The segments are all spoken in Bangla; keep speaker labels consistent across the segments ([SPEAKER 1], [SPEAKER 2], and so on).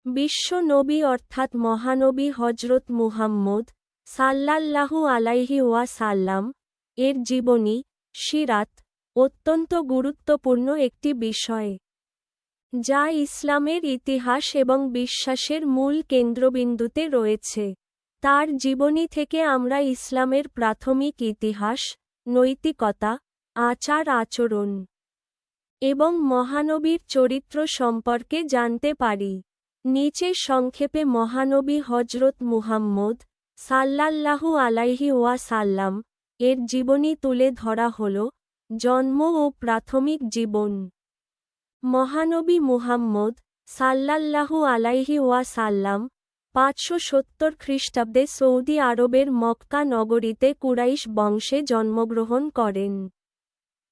[SPEAKER 1] বিশ্ব নবী অর্থাৎ মহানবী হজরত মুহাম্মদ সাল্লাল্লাহু আলাইহি ওয়াসাল্লাম এর জীবনী সিরাত অত্যন্ত গুরুত্বপূর্ণ একটি বিষয়, যা ইসলামের ইতিহাস এবং বিশ্বাসের মূল কেন্দ্রবিন্দুতে রয়েছে। তার জীবনী থেকে আমরা ইসলামের প্রাথমিক ইতিহাস, নৈতিকতা, আচার-আচরণ এবং মহানবীর চরিত্র সম্পর্কে জানতে পারি। নিচে সংক্ষেপে মহানবী হজরত মুহাম্মদ সাল্লাল্লাহু আলাইহি ওয়াসাল্লাম এর জীবনী তুলে ধরা হল। জন্ম ও প্রাথমিক জীবন। মহানবী মুহাম্মদ সাল্লাল্লাহু আলাইহি ওয়াসাল্লাম 570 খ্রিস্টাব্দে সৌদি আরবের মক্কা নগরীতে কুরাইশ বংশে জন্মগ্রহণ করেন।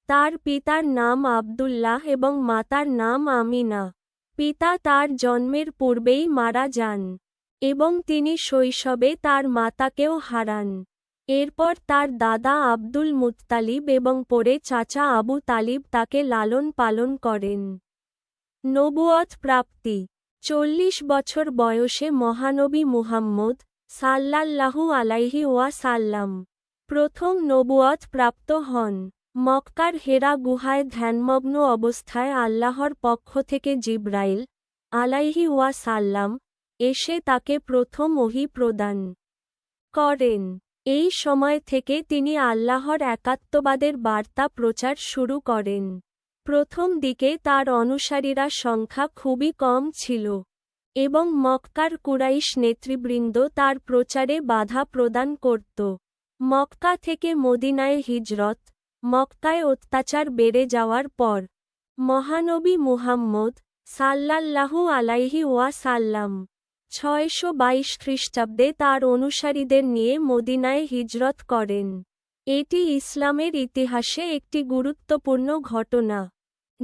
[SPEAKER 1] তার পিতার নাম আবদুল্লাহ এবং মাতার নাম আমিনা। পিতা তার জন্মের পূর্বেই মারা যান এবং তিনি শৈশবে তার মাতাকেও হারান। এরপর তার দাদা আব্দুল মুত্তালিব এবং পরে চাচা আবু তালিব তাকে লালন পালন করেন। নবুয়ত প্রাপ্তি 40 বছর বয়সে মহানবী মুহাম্মদ সাল্লাল্লাহু আলাইহি ওয়াসাল্লাম প্রথম নবুয়ত প্রাপ্ত হন। মক্কার হেরা গুহায় ধ্যানমগ্ন অবস্থায় আল্লাহর পক্ষ থেকে জিবরাইল আলাইহি ওয়াসাল্লাম এসে তাকে প্রথম ওহী প্রদান করেন। এই সময় থেকে তিনি আল্লাহর একাত্মবাদের বার্তা প্রচার শুরু করেন। প্রথম দিকে তার অনুসারীরা সংখ্যা খুবই কম ছিল এবং মক্কার কুরাইশ নেতৃবৃন্দ তার প্রচারে বাধা প্রদান করত। মক্কা থেকে মদিনায় হিজরত। মক্কায় অত্যাচার বেড়ে যাওয়ার পর মহানবী মুহাম্মদ সাল্লাল্লাহু আলাইহি ওয়াসাল্লাম 622 খ্রিস্টাব্দে তার অনুসারীদের নিয়ে মদিনায় হিজরত করেন। এটি ইসলামের ইতিহাসে একটি গুরুত্বপূর্ণ ঘটনা,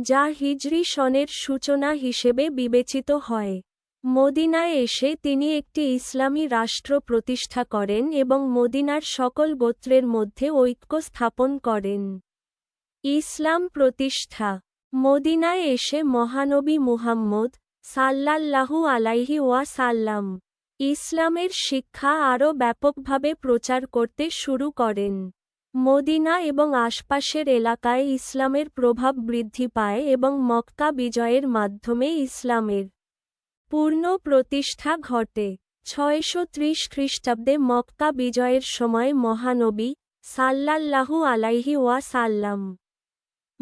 [SPEAKER 1] যা হিজরি সনের সূচনা হিসেবে বিবেচিত হয়। মদিনায় এসে তিনি একটি ইসলামী রাষ্ট্র প্রতিষ্ঠা করেন এবং মদিনার সকল গোত্রের মধ্যে ঐক্য স্থাপন করেন। ইসলাম প্রতিষ্ঠা। মদিনায় এসে মহানবী মুহাম্মদ সাল্লাল্লাহু আলাইহি ওয়াসাল্লাম ইসলামের শিক্ষা আরও ব্যাপকভাবে প্রচার করতে শুরু করেন। মদিনা এবং আশপাশের এলাকায় ইসলামের প্রভাব বৃদ্ধি পায় এবং মক্কা বিজয়ের মাধ্যমে ইসলামের পূর্ণ প্রতিষ্ঠা ঘটে। 630 খ্রিস্টাব্দে মক্কা বিজয়ের সময় মহানবী সাল্লাল্লাহু আলাইহি ওয়াসাল্লাম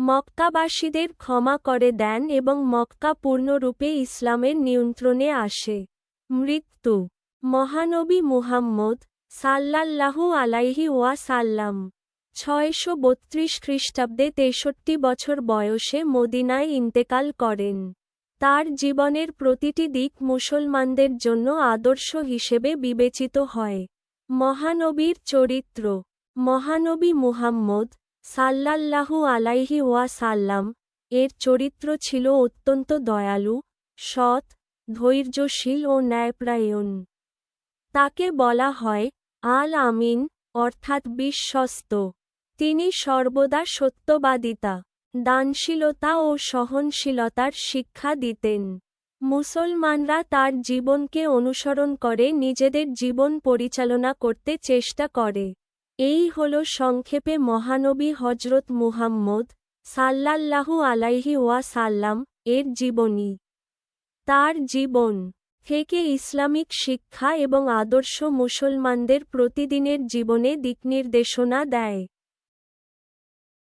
[SPEAKER 1] মক্কাবাসীদের ক্ষমা করে দেন এবং মক্কা পূর্ণরূপে ইসলামের নিয়ন্ত্রণে আসে। মৃত্যু। মহানবী মুহাম্মদ সাল্লাল্লাহু আলাইহি ওয়াসাল্লাম 632 খ্রিস্টাব্দে 63 বছর বয়সে মদিনায় ইন্তেকাল করেন। তার জীবনের প্রতিটি দিক মুসলমানদের জন্য আদর্শ হিসেবে বিবেচিত হয়। মহানবীর চরিত্র। মহানবী মুহাম্মদ সাল্লাল্লাহু আলাইহি ওয়াসাল্লাম এর চরিত্র ছিল অত্যন্ত দয়ালু, সৎ, ধৈর্যশীল ও ন্যায়পরায়ণ। তাকে বলা হয় আল আমিন অর্থাৎ বিশ্বস্ত। তিনি সর্বদা সত্যবাদিতা, দানশীলতা ও সহনশীলতার শিক্ষা দিতেন। মুসলমানরা তার জীবনকে অনুসরণ করে নিজেদের জীবন পরিচালনা করতে চেষ্টা করে। এই হল সংক্ষেপে মহানবী হজরত মুহাম্মদ সাল্লাল্লাহু আলাইহি ওয়াসাল্লাম এর জীবনী। তার জীবন থেকে ইসলামিক শিক্ষা এবং আদর্শ মুসলমানদের প্রতিদিনের জীবনে দিকনির্দেশনা দেয়।